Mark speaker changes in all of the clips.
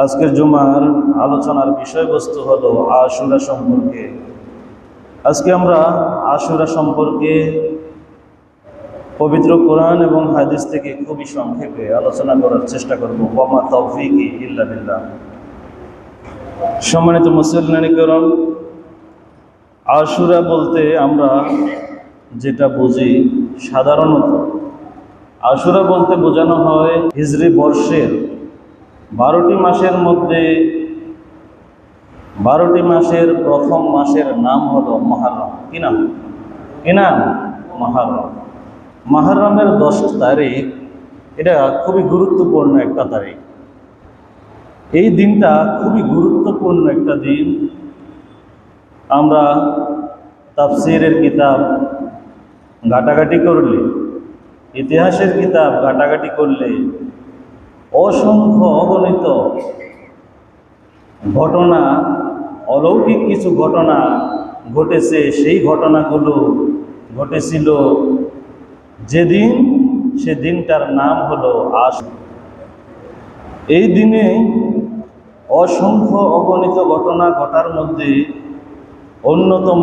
Speaker 1: আজকের জুমার আলোচনার বিষয়বস্তু হলো আশুরা সম্পর্কে। আজকে আমরা আশুরা সম্পর্কে পবিত্র কোরআন এবং হাদিস থেকে খুবই সংক্ষেপে আলোচনা করার চেষ্টা করব। ওয়ামা তাওফীকি ইল্লা বিল্লাহ। সম্মানিত মুসলিম, আশুরা বলতে আমরা যেটা বুঝি, সাধারণত আশুরা বলতে বোঝানো হয় হিজরি বর্ষের 12টি মাসের মধ্যে 12টি মাসের প্রথম মাসের নাম হলো মুহররম। কি নাম? মুহররম। মুহররমের 10 তারিখ, এটা খুবই গুরুত্বপূর্ণ একটা তারিখ। এই দিনটা খুবই গুরুত্বপূর্ণ একটা দিন। আমরা তাফসীরের কিতাব ঘাটাঘাটি করলে, ইতিহাসের কিতাব ঘাটাঘাটি করলে অসংখ্য অগণিত ঘটনা, অলৌকিক কিছু ঘটনা ঘটেছে। সেই ঘটনাগুলো ঘটেছিল যেদিন, সে দিনটার নাম হলো আশুরা। এই দিনে অসংখ্য অগণিত ঘটনা ঘটার মধ্যে অন্যতম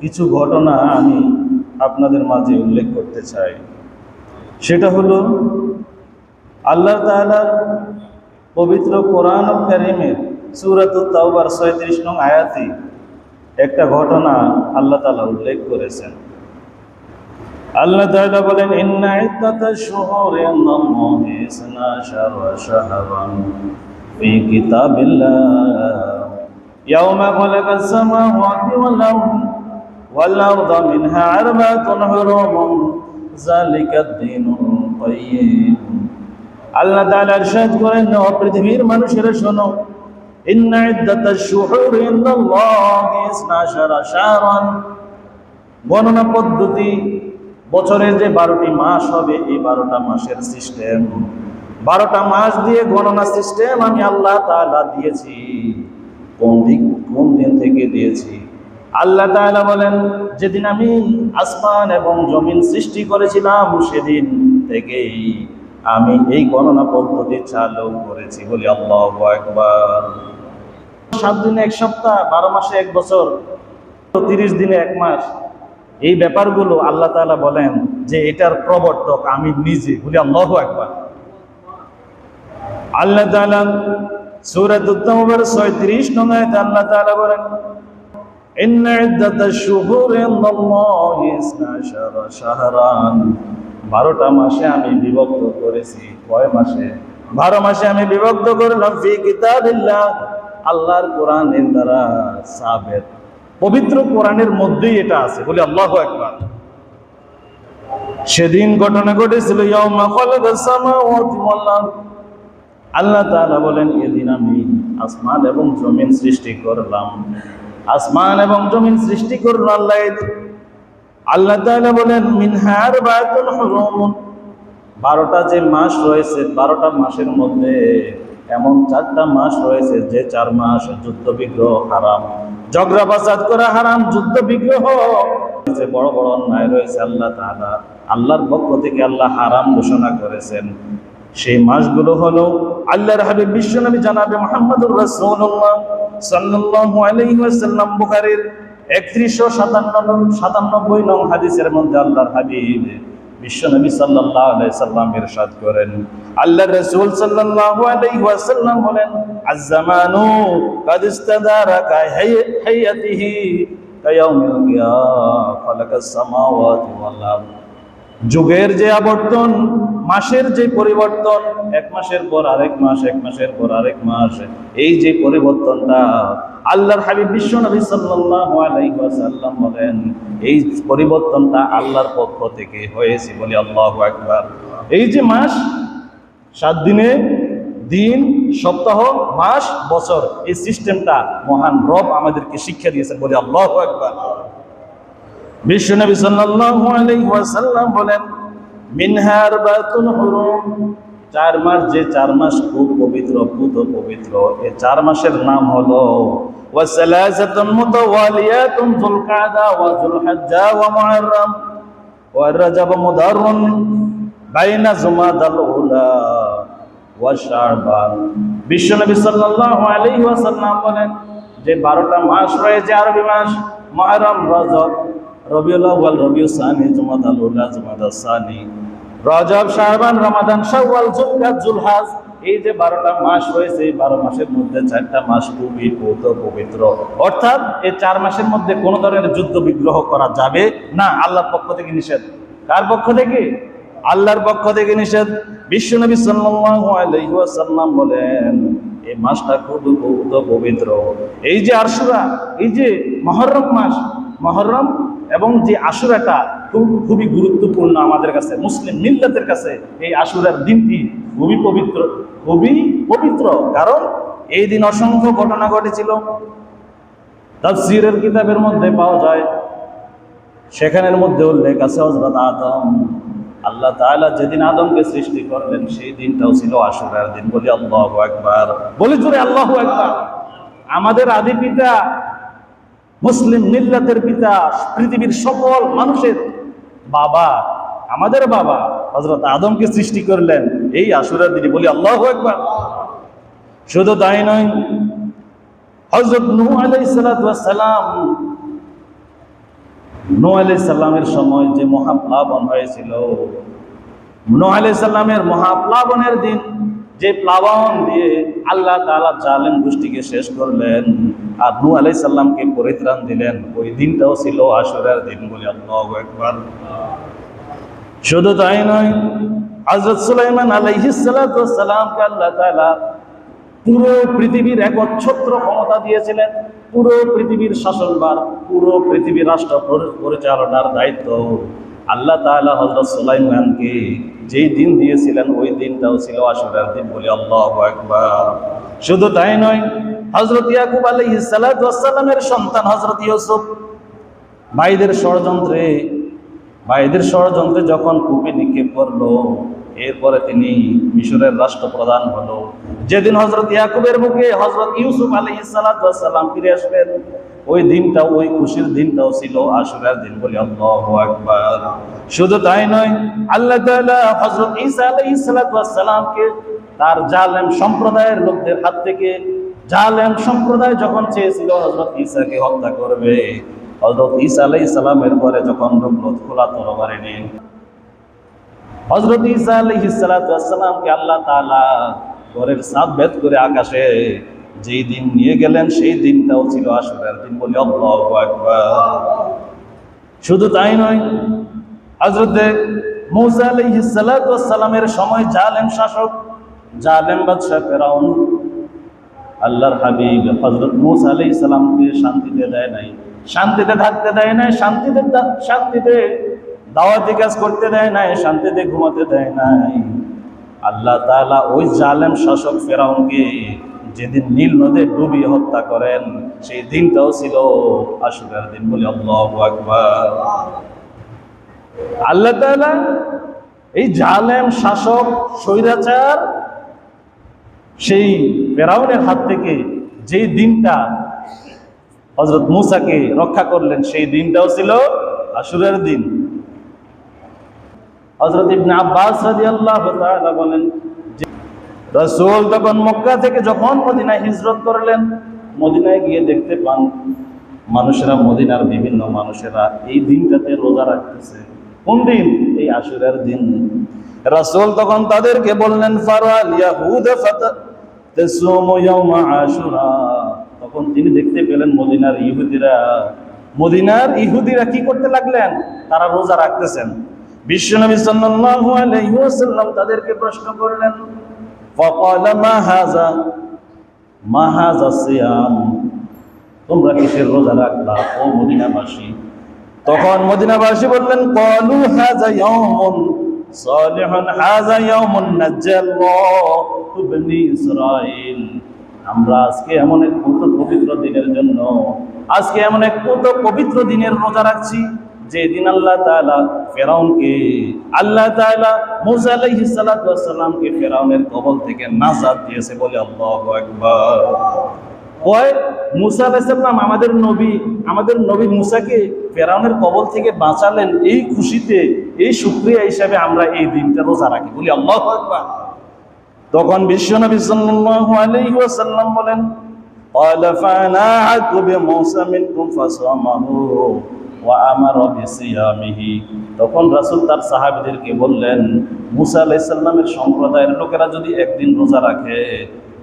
Speaker 1: কিছু ঘটনা আমি আপনাদের মাঝে উল্লেখ করতে চাই। সেটা হলো আল্লাহ তাআলার পবিত্র কোরআন কারীমের সূরাতুত তাওবার 36 নং আয়াতে একটা ঘটনা আল্লাহ তাআলা উল্লেখ করেছেন। আল্লাহ তাআলা বলেন, ইন্না ইদ্দাতাশ শুহুরি ইনদাল্লাহি 12 শাহরান ফি কিতাবিল্লাহ ইয়াওমা খালাকাস সামাওয়াতি ওয়াল আরদা মিনহা আরবাতুন হুরুম যালিকাদ দীনুল কাইয়্যিম। আল্লাহ তাআলা ইরশাদ করেন, ও পৃথিবীর মানুষেরা শোনো, ইন্না ইদ্দাতাশ শুহুরি ইনদাল্লাহি 12 শাহরান, গণনা পদ্ধতি, বছরের যে 12টি মাস হবে, এই 12টা মাসের সিস্টেম, 12টা মাস দিয়ে গণনা সিস্টেম আমি আল্লাহ তাআলা দিয়েছি। কোন দিন থেকে দিয়েছি? আল্লাহ তাআলা বলেন, যেদিন আমি আসমান এবং জমিন সৃষ্টি করেছিলাম সেদিন থেকেই আমি এই গণনা পদ্ধতি চালু করেছি। বলি আল্লাহু আকবার। 7 দিনে 1 সপ্তাহ, 12 মাসে 1 বছর, 30 দিনে 1 মাস, এই ব্যাপারগুলো আল্লাহ তাআলা বলেন যে এটার প্রবর্তক আমি নিজে। বলি আল্লাহু আকবার। আল্লাহ তাআলা সূরাতুত তাওবার 36 নং আয়াতে আল্লাহ তাআলা বলেন, ইন্না ইদ্দাতাশ শুহুরি ইনদাল্লাহি 12 শাহরান, 12টা মাসে আমি বিভক্ত করেছি। কয় মাসে? 12 মাসে আমি বিভক্ত করলাম। ফি কিতাবিল্লাহ, আল্লাহর কোরআনের দ্বারা সাবেত, পবিত্র কোরআনের মধ্যেই এটা আছে। বলি আল্লাহু আকবার। সেদিন ঘটনা ঘটেছিল ইয়াউমা খালাকাস সামাওয়াতি ওয়াল আরদ। আল্লাহ তাআলা বলেন, এদিন আমি আসমান এবং জমিন সৃষ্টি করলাম। আসমান এবং জমিন সৃষ্টি করল আল্লাহ। আল্লাহ তাআলা বলেন, মিনহা আরবাতুন হুরুম, 12টা যে মাস রয়েছে, 12টা মাসের মধ্যে এমন 4টা মাস রয়েছে যে 4 মাস যুদ্ধ বিগ্রহ হারাম, ঝগড়া ফাসাদ করা হারাম, যুদ্ধ বিগ্রহ, বড় বড় অন্যায় রয়েছে। আল্লাহ তাআলা, আল্লাহর পক্ষ থেকে আল্লাহ হারাম ঘোষণা করেছেন। সেই মাসগুলো হলো আল্লাহর হাবিব বিশ্বনবী জনাবে মুহাম্মদুর রাসূলুল্লাহ সাল্লাল্লাহু আলাইহি ওয়াসাল্লাম বুখারীর 3197 নং হাদিসের মধ্যে আল্লাহর হাবিব বিশ্বনবী সাল্লাল্লাহু আলাইহি সাল্লাম ইরশাদ করেন, আল্লাহর রাসূল সাল্লাল্লাহু আলাইহি ওয়াসাল্লাম বলেন, আজ-জামানু কাদ ইস্তাদারা কা হায়াতিহি কায়াউমিল কিয়ামah খালাকাস সামাওয়াতি ওয়াল আরদ। যুগের যে আবর্তন, মাসের যে পরিবর্তন, 1 মাসের পর আরেক মাস, 1 মাসের পর আরেক মাস, এই যে পরিবর্তনটা আল্লাহর হাবিব বিশ্বনবী সাল্লাল্লাহু আলাইহি ওয়াসাল্লাম বলেন, এই পরিবর্তনটা আল্লাহর পক্ষ থেকে হয়েছে। বলি আল্লাহু আকবার। এই যে মাস, 7 দিনে দিন, সপ্তাহ, মাস, বছর, এই সিস্টেমটা মহান রব আমাদেরকে শিক্ষা দিয়েছেন। বলি আল্লাহু আকবার। বিশ্বনবী সাল্লাল্লাহু আলাইহি ওয়াসাল্লাম বলেন, মিনহা আরবাতুন হুরুম, 4 মাস, যে 4 মাস খুব পবিত্র, পুত পবিত্র, এই 4 মাসের নাম হলো ওয়া সালাসাতুন মুতাওয়ালিয়াতুন যুলকাদা ওয়া যুলহজ্জা ওয়া মুহররম ওয়া রাজাব মুদাররুন বাইনা জুমাদাল উলা ওয়া শাবান। বিশ্বনবী সাল্লাল্লাহু আলাইহি ওয়াসাল্লাম বলেন যে 12টা মাস রয়েছে আরবি মাস, মুহররম, রজব, রবিউল আউয়াল, রবিউল সানি, জুমাদাল উলা, জুমাদাস সানি, রজব, শাবান, রমাদান, শাওয়াল, যুলকাদ, যুলহাজ। এই যে 12টা মাস রয়েছে, এই 12 মাসের মধ্যে 4টা মাস খুবই পবিত্র। অর্থাৎ এই 4 মাসের মধ্যে কোনো ধরনের যুদ্ধ বিগ্রহ করা যাবে না, আল্লাহর পক্ষ থেকে নিষেধ। কার পক্ষ থেকে? আল্লাহর পক্ষ থেকে নিষেধ। বিশ্বনবী সাল্লাল্লাহু আলাইহি ওয়াসাল্লাম বলেন এই মাসটা খুব পবিত্র। এই যে আশুরা, এই যে মুহররম মাস, মুহররম এবং যে আশুরাটা খুবই গুরুত্বপূর্ণ আমাদের কাছে, মুসলিম মিল্লাতের কাছে। এই আশুরার দিনটি খুবই পবিত্র, খুবই পবিত্র। কারণ এই দিন অসংখ্য ঘটনা ঘটেছিল, তাফসীরের কিতাবের মধ্যে পাওয়া যায়। সেখানের মধ্যে উল্লেখ আছে হযরত আদম, আল্লাহ তাআলা যেদিন আদমকে সৃষ্টি করলেন সেই দিনটাও ছিল আশুরার দিন। বলি আল্লাহু আকবার, বলি জোরে আল্লাহু আকবার। আমাদের আদি পিতা, মুসলিম মিল্লাতের পিতা, পৃথিবীর সকল মানুষের বাবা, আমাদের বাবা হযরত আদমকে সৃষ্টি করলেন এই আশুরার দিনে। বলি আল্লাহু আকবার। শুধু তাই নয়, হযরত নূহ আলাইহিস সালাতু ওয়াস সালাম, নূহ আলাইহিস সালামের সময় যে মহাপ্লাবন হয়েছিল, নূহ আলাইহিস সালামের মহাপ্লাবনের দিন, যে প্লাবন দিয়ে আল্লাহ তাআলা জালেম গোষ্ঠীকে শেষ করলেন আর নূহ আলাইহিস সালামকে পরিত্রাণ দিলেন, ওই দিনটাও ছিল আশুরার দিন। বলি আল্লাহু আকবার। শুধু তাই নয়, হযরত সুলাইমান আলাইহিস সালাতু ওয়াস সালামকে আল্লাহ তাআলা পুরো পৃথিবীর একচ্ছত্র ক্ষমতা দিয়েছিলেন। পুরো পৃথিবীর শাসনভার, পুরো পৃথিবীর রাষ্ট্র পরিচালনার দায়িত্ব আল্লাহ তাআলা হযরত সুলাইমানকে যেই দিন দিয়েছিলেন ওই দিনটাও ছিল আশুরার দিন। বলি আল্লাহু আকবার। শুধু তাই নয়, হযরত ইয়াকুব আলাইহিস সালাতু ওয়াস সালামের সন্তান হযরত ইউসুফ ভাইদের ষড়যন্ত্রে যখন কূপে নিক্ষেপ করলো, এরপরে তিনি মিশরের রাষ্ট্রপ্রধান হলো। যেদিন হযরত ইয়াকুবের মুখে হযরত ইউসুফ আলাইহিস সালাতু ওয়াস সালাম ফিরে আসলেন, ওই দিনটাও, ওই খুশির দিনটাও ছিল আশুরার দিন। বলি আল্লাহু আকবার। শুধু তাই নয়, আল্লাহ তাআলা হযরত ঈসা আলাইহিস সালাতু ওয়াস সালামকে তার জালেম সম্প্রদায়ের লোকদের হাত থেকে, জালেম সম্প্রদায় যখন চেয়েছিল হযরত ঈসাকে হত্যা করবে, হযরত ঈসা আলাইহিস সালামের পরে যখন ঢুকলো খোলা তরবারি নিয়ে, হযরত ঈসা আলাইহিস সালাতু ওয়াস সালামকে আল্লাহ তাআলা ঘরের ছাদ ভেদ করে আকাশে যেই দিন নিয়ে গেলেন সেই দিনটাও ছিল আশুরার দিন। বলি আল্লাহু আকবার। শুধু তাই নয়, হযরত মূসা আলাইহিস সালাতু ওয়াস সালামের সময় জালেম শাসক, জালেম বাদশা ফেরাউন আল্লাহর হাবিব হযরত মূসা আলাইহিস সালামকে শান্তিতে দেয় নাই, শান্তিতে থাকতে দেয় নাই, শান্তিতে দাওয়াতি কাজ করতে দেয় নাই, শান্তিতে ঘুমাতে দেয় নাই। আল্লাহ তাআলা ওই জালেম শাসক ফেরাউনকে যেদিন নীল নদে ডুবিয়ে হত্যা করেন সেই দিনটাও ছিল আশুরার দিন। বলি আল্লাহু আকবার। আল্লাহ তাআলা এই জালেম শাসক স্বৈরাচার সেই ফেরাউনের হাত থেকে যেই দিনটা হযরত মূসাকে রক্ষা করলেন সেই দিনটাও ছিল আশুরার দিন। হযরত ইবনে আব্বাস রাদিয়াল্লাহু তাআলা বলেন যে রাসূল তখন মক্কা থেকে যখন মদিনায় হিজরত করলেন, মদিনায় গিয়ে দেখতে পান মানুষেরা, মদিনার বিভিন্ন মানুষেরা এই দিনটাতে রোজা রাখতেছে। কোন দিন? এই আশুরার দিন। রাসূল তখন তাদেরকে বললেন ফারাল ইয়াহুদ ফাতাসুমু ইয়াওমা আশুরা। তখন তিনি দেখতে পেলেন মদিনার ইহুদিরা কি করতে লাগলেন? তারা রোজা রাখতেছেন। বিশ্বনবী সাল্লাল্লাহু আলাইহি ওয়াসাল্লাম তাদেরকে প্রশ্ন করলেন, ফাকালা মা হাযা সিয়াম, তোমরা কিসের রোজা রাখলা ও মদিনাবাসী? তখন মদিনাবাসী বললেন, ক্বালু হাযা ইয়াউমুন সালিহুন, হাযা ইয়াউমুন নাজ্জাল্লাহু বনি ইসরাঈল। আমরা আজকে এমন এক পবিত্র দিনের জন্য, আজকে এমন এক পবিত্র দিনের রোজা রাখছি যে দিন আল্লাহ তাআলা মূসা আলাইহিস সালাতু ওয়াস সালামকে ফিরআউনের কবল থেকে নাজাত দিয়েছে। বলে আল্লাহু আকবার। ওই মূসা আলাইহিস সালাম আমাদের নবী মূসাকে ফিরআউনের কবল থেকে বাঁচালেন, এই খুশিতে, এই শুকরিয়া হিসাবে আমরা এই দিনটা রোজা রাখি। বলি আল্লাহু আকবার। তখন বিশ্বনবী সাল্লাল্লাহু আলাইহি ওয়াসাল্লাম বলেন, ক্বালা ফানাআতু বিমূসা মিনকুম ফাসামাহু ওয়া আমারা বিসিয়ামিহি। তখন রাসূল তার সাহাবীদেরকে বললেন, মুসা আলাইহিস সালামের সম্প্রদায়ের লোকেরা যদি একদিন রোজা রাখে,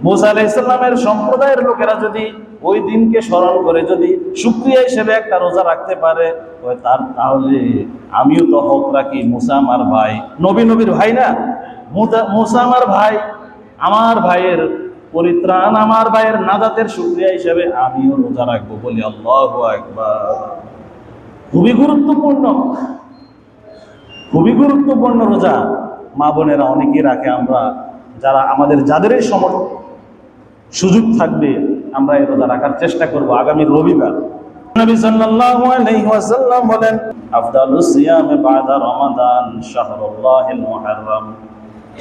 Speaker 1: মুসা আলাইহিস সালামের সম্প্রদায়ের লোকেরা যদি ওই দিনকে স্মরণ করে যদি শুকরিয়া হিসেবে একটা রোজা রাখতে পারে, তাহলে আমিও তো হক রাখি। মুসা আমার ভাই, নবীর ভাই না, মুসা আমার ভাই, আমার ভাইয়ের পরিত্রাণ, আমার ভাইয়ের নাজাতের শুকরিয়া হিসেবে আমিও রোজা রাখবো। বলি আল্লাহু আকবার। খুবই গুরুত্বপূর্ণ, খুবই গুরুত্বপূর্ণ রোজা। মা বোনেরা অনেকেই রাখে, আমরা যারা যাদের এই সুযোগ থাকবে আমরা এই রোজা রাখার চেষ্টা করব। আগামী রবিবার নবী সাল্লাল্লাহু আলাইহি ওয়াসাল্লাম বলেন, আফদালুস সিয়ামে বাদা রমাদান শাহরুল্লাহিল মুহাররম।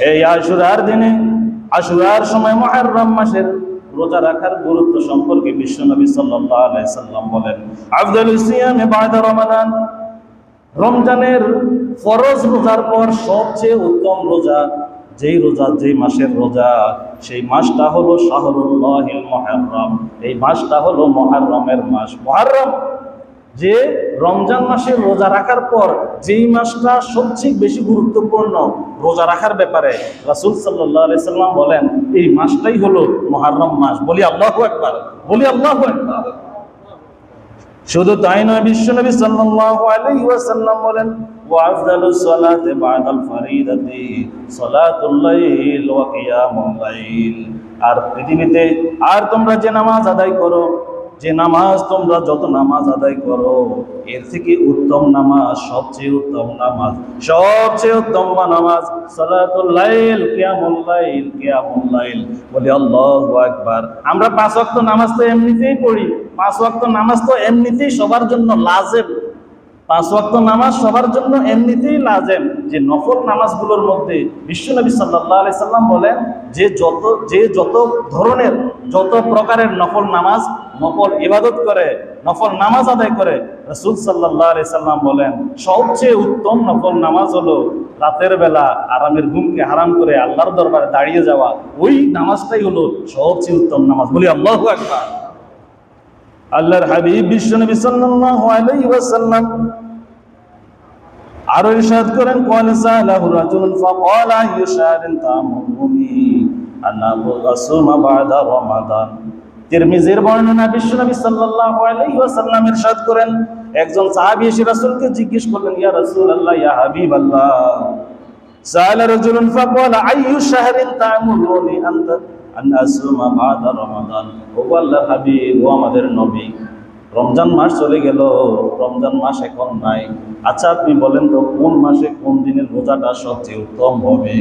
Speaker 1: এই আশুরার দিনে, আশুরার সময় মুহররম মাসের রোজা রাখার গুরুত্ব সম্পর্কে বিশ্বনবী সাল্লাল্লাহু আলাইহি সাল্লাম বলেন, আফদালুস সিয়ামে বাদা রমাদান, রমজানের ফরজ রোজার পর সবচেয়ে উত্তম রোজা, যেই মাসের রোজা, সেই মাসটা হলো শাহরুল্লাহিল মুহাররম। এই মাসটা হলো মুহররমের মাস। মুহররম, যে রমজান মাসের রোজা রাখার পর যেই মাসটা সবচেয়ে বেশি গুরুত্বপূর্ণ রোজা রাখার ব্যাপারে, রাসূল সাল্লাল্লাহু আলাইহি সাল্লাম বলেন এই মাসটাই হলো মুহররম মাস। বলি আল্লাহু আকবার, বলি আল্লাহু আকবার। শুধু তাই নয়, বিশ্বনবী সাল্লাল্লাহু আলাইহি ওয়াসাল্লাম বলেন, ওয়া আফদালুস সালাতি বাদাল ফরিদাতি সালাতুল লাইল ওয়া কিয়ামুল লাইল। আর পৃথিবীতে আর তোমরা যে নামাজ আদায় করো, যে নামাজ তোমরা যত নামাজ আদায় করো, এর থেকে উত্তম নামাজ, সবচেয়ে উত্তম নামাজ, সবচেয়ে উত্তম নামাজ সালাতুল লাইল, কিয়ামুল লাইল, কিয়ামুল লাইল। বলি আল্লাহু আকবার। আমরা 5 ওয়াক্ত নামাজ তো এমনিতেই পড়ি, 5 ওয়াক্ত নামাজ তো এমনিতেই সবার জন্য লাজেম। 5 ওয়াক্ত নামাজ সবার জন্য এমনিতেই লাজেম। যে নফল নামাজগুলোর মধ্যে বিশ্বনবী সাল্লাল্লাহু আলাইহি সাল্লাম বলেন, যত ধরনের, যত প্রকারের নফল নামাজ, নফল ইবাদত করে, নফল নামাজ আদায় করে, রাসূল সাল্লাল্লাহু আলাইহি সাল্লাম বলেন সবচেয়ে উত্তম নফল নামাজ হলো রাতের বেলা আরামের ঘুমকে হারাম করে আল্লাহর দরবারে দাঁড়িয়ে যাওয়া। ওই নামাজটাই হলো সবচেয়ে উত্তম নামাজ। বলি আল্লাহু আকবার। আল্লাহর হাবিব বিশ্বনবী সাল্লাল্লাহু আলাইহি ওয়াসাল্লাম আরো ইরশাদ করেন, ক্বালা সালাহু রাজুলুন ফাকালা আইয়ু শাহরিন তা'মুরুনি আনা আসুমা বাদা রমাদান। তিরমিজির বর্ণনা, বিশ্বনবী সাল্লাল্লাহু আলাইহি ওয়াসাল্লাম ইরশাদ করেন, একজন সাহাবী এসে রাসূলকে জিজ্ঞেস করলেন, ইয়া রাসূলুল্লাহ, ইয়া হাবিবাল্লাহ, সালা রাজুলুন ফাকালা আইয়ু শাহরিন তা'মুরুনি আন আসুমা বাদা রমাদান। ও আল্লাহর হাবিব, ও আমাদের নবী, রমজান মাস চলে গেল, রমজান মাস এখন নাই, আচ্ছা আপনি বলেন তো কোন মাসে কোন দিনের রোজাটা সবচেয়ে উত্তম হবে?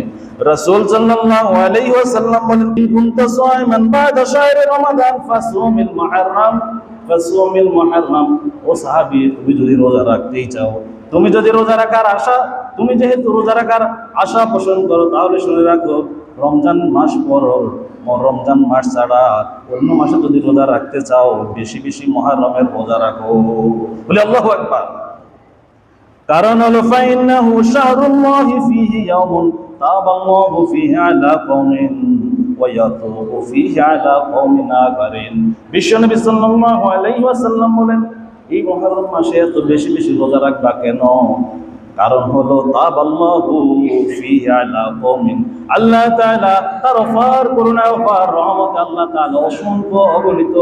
Speaker 1: রাসূল সাল্লাল্লাহু আলাইহি ওয়াসাল্লাম বলেন, কুনতা সায়মান বাদা শাহরি রমাদান ফাসুমিল মুহররম, ফাসুমিল মুহররম। ও সাহাবী, তুমি যদি রোজা রাখতেই চাও, তুমি যদি রোজা রাখার আশা, তুমি যেহেতু রোজা রাখার আশা পোষণ করো, তাহলে শুনে রাখো, রমজান মাস পর, রমজান মাস ছাড়া অন্য মাসে যদি রোজা রাখতে চাও, বেশি বেশি মুহররমের রোজা রাখো। বলি আল্লাহু আকবার। কারণ হলো ফাইন্নাহু শাহরুল্লাহি ফীহি ইয়াউমুন তাবাল্লাহু ফীহি আলা কওমিন ওয়া ইয়াতুবু ফীহি আলা কওমিন আখারিন। বিশ্বনবী সাল্লাল্লাহু আলাইহি ওয়াসাল্লাম বলেন, এই মুহররম মাসে এত বেশি বেশি রোজা রাখবা কেন? কারণ হলো তাবাল্লাহু ফীহি আলা কওমিন, আল্লাহ তাআলা তার অপার করুণা, অপার রহমত, আল্লাহ তাআলা অসংখ্য অগণিত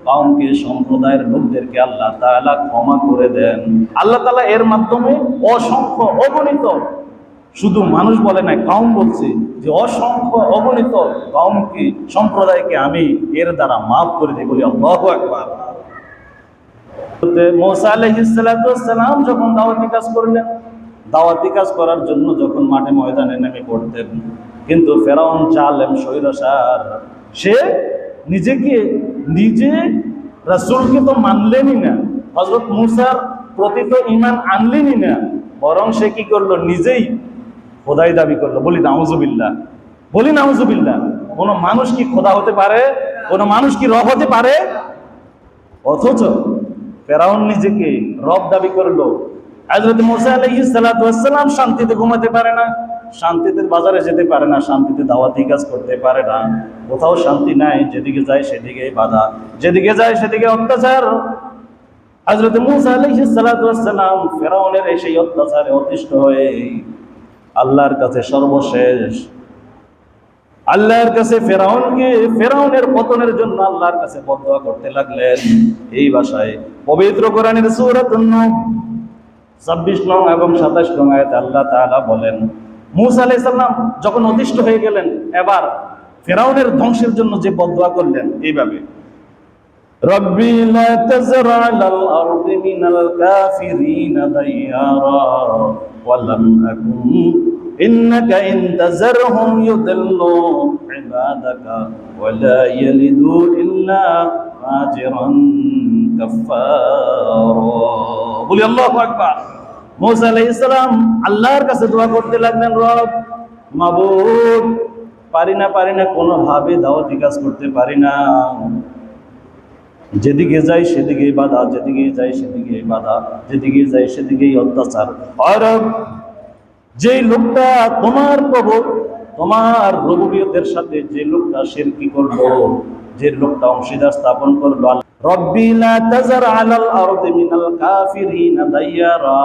Speaker 1: কওমকে, সম্প্রদায়ের লোকদেরকে আল্লাহ তাআলা ক্ষমা করে দেন। আল্লাহ তাআলা এর মাধ্যমে অসংখ্য অগণিত, শুধু মানুষ বলে না, কওম বলছে যে অসংখ্য অগণিত কওমকে, সম্প্রদায়কে আমি এর দ্বারা মাফ করে দিই। বলি আল্লাহু আকবার। মুসা আলাইহিস সালাতু ওয়াস সালাম যখন দাওয়াতি কাজ করলেন, দাওয়াতি কাজ করার জন্য যখন মাঠে ময়দানে নেমে পড়তেন, কিন্তু ফেরাউন জালেম স্বৈরাচার, সে নিজে রাসূলকে তো মানলেনই না, হযরত মুসার প্রতি তো ঈমান আনলেনই না, বরং সে কি করলো, নিজেই খোদাই দাবি করলো। বলি নাউজুবিল্লাহ, বলি নাউজুবিল্লাহ। কোন মানুষ কি খোদা হতে পারে? কোন মানুষ কি রব হতে পারে? অথচ ফেরাউন নিজেকে রব দাবি করলো, হযরত মুসা আলাইহিস সালাতু ওয়াস সালাম শান্তিতে ঘুমাতে পারে না, শান্তিতে বাজারে যেতে পারে না, শান্তিতে দাওয়াতি কাজ করতে পারে না। কোথাও শান্তি নাই, যেদিকে যায় সেদিকে বাধা, যেদিকে যায় সেদিকে অত্যাচার। হযরত মুসা আলাইহিস সালাতু ওয়াস সালাম ফিরআউনের সেই অত্যাচারে অতিষ্ঠ হয়ে আল্লাহর কাছে সর্বশেষ আল্লাহর কাছে ফেরাউনের পতনের জন্য আল্লাহর কাছে বদদোয়া করতে লাগলেন। এই ভাষায় পবিত্র কোরআনের সূরা নূহ 26 নং এবং 27 নং আয়াতে আল্লাহ তাআলা বলেন, মুসা আলাইহিস সালাম যখন অতিষ্ঠ হয়ে গেলেন, এবার ফেরাউনের ধ্বংসের জন্য যে বদদোয়া করলেন এইভাবে, রব্বি লা তাযর আলাল আরদি মিনাল কাফিরিনা দাইয়ারা ওয়া লাম আকুন ইন্নাকা ইন তাযরহুম ইউদিল্লু ইবাদাকা ওয়া লা ইয়ালিদু ইল্লা ফাজিরান কাফফারা। বলি আল্লাহু আকবার। মুসা আলাইহিস সালাম আল্লাহর কাছে দোয়া করতে লাগলেন, রব মাবুদ, পারি না কোনোভাবে দাওয়াতি কাজ করতে পারি না, যেদিকে যাই সেদিকেই বাধা, যেদিকে যাই সেদিকেই বাধা, যেদিকে যাই সেদিকেই অত্যাচার। আর যেই লোকটা তোমার প্রভু, তোমার রুবুবিয়তের সাথে যে লোকটা শিরকি করলো, যে লোকটা অংশীদার স্থাপন করলো, রব্বি লা তাযার আলাল আরদি মিনাল কাফিরিনা দাইয়ারা,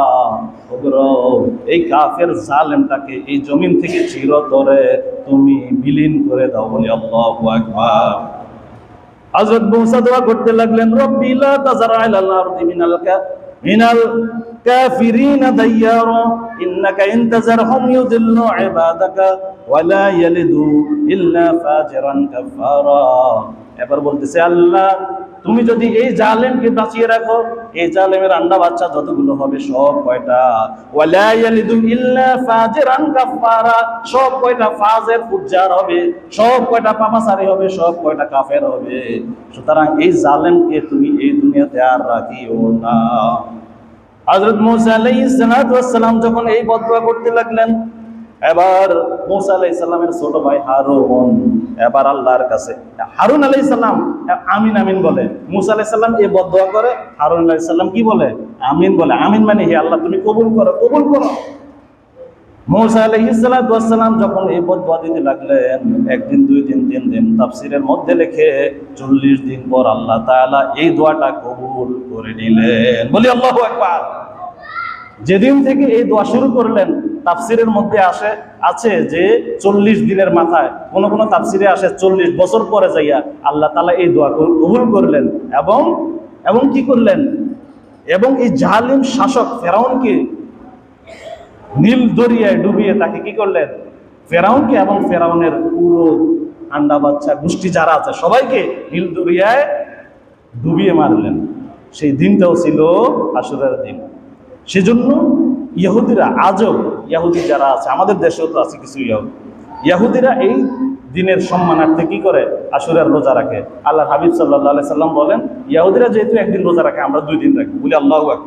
Speaker 1: এই কাফের জালেমটাকে এই জমিন থেকে চিরতরে তুমি বিলীন করে দাও। বলি আল্লাহু আকবার। হযরত মুসা দোয়া করতে লাগলেন, রব্বি লা তাযার আলাল আরদি মিনাল কাফিরিনা দাইয়ারা ইন্নাকা ইন তাযারহুম ইউদিল্লু ইবাদাকা ওয়া লা ইয়ালিদু ইল্লা ফাজিরান কাফফারা। এবার বলতেছে, আল্লাহ তুমি যদি এই জালেমকে বাঁচিয়ে রাখো, এই জালেমের আন্ডা বাচ্চা যতগুলো হবে সব কয়টা, ওয়া লা ইয়ালিদু ইল্লা ফাজিরান কাফফারা, সব কয়টা ফাজের ফুজ্জার হবে, সব কয়টা পাপাচারী হবে, সব কয়টা কাফের হবে। সুতরাং এই জালেমকে তুমি এই দুনিয়াতে আর রাখিও না। হযরত মুসা আলাইহিস সালাম যখন এই বদদোয়া করতে লাগলেন, এবার মুসা আলাইহিস সালামের ছোট ভাই হারুন এবার আল্লাহর কাছে, হারুন আলাইহিস সালাম আমিন আমিন বলে, মুসা আলাইহিস সালাম এই বদদোয়া করে, হারুন আলাইহিস সালাম কি বলে? আমিন বলে। আমিন মানে হে আল্লাহ তুমি কবুল করো, কবুল করো। মুসা আলাইহিস সালাম যখন এই বদদোয়া দিতে লাগলেন, একদিন, 2 দিন, 3 দিন, তাফসীরের মধ্যে লেখে 40 দিন পর আল্লাহ তাআলা এই দোয়াটা কবুল করে নিলেন। বলি আল্লাহু আকবার। যেদিন থেকে এই দোয়া শুরু করলেন, তাফসীরের মধ্যে আছে যে 40 দিনের মাথায়, কোন কোন তাফসীরে আসে 40 বছর পরে যাইয়া আল্লাহ তাআলা এই দোয়া কবুল করলেন। এবং কি করলেন? এবং এই জালিম শাসক ফেরাউনকে নীল দরিয়ায় ডুবিয়ে তাকে কি করলেন? ফেরাউনকে এবং ফেরাউনের পুরো আন্ডা বাচ্চা গোষ্ঠী যারা আছে সবাইকে নীল দরিয়ায় ডুবিয়ে মারলেন। সেই দিনটাও ছিল আশুরার দিন। সেজন্য ইহুদিরা আজও, ইহুদি যারা আছে আমাদের দেশেও তো আছে কিছু ইহুদিরা এই দিনের সম্মানার্থে কি করে? আশুরার রোজা রাখে। আল্লাহ হাবিব সাল্লাল্লাহু আলাইহি সাল্লাম বলেন, ইহুদিরা যেহেতু একদিন রোজা রাখে, আমরা 2 দিন রাখি। বলি আল্লাহু আকবার।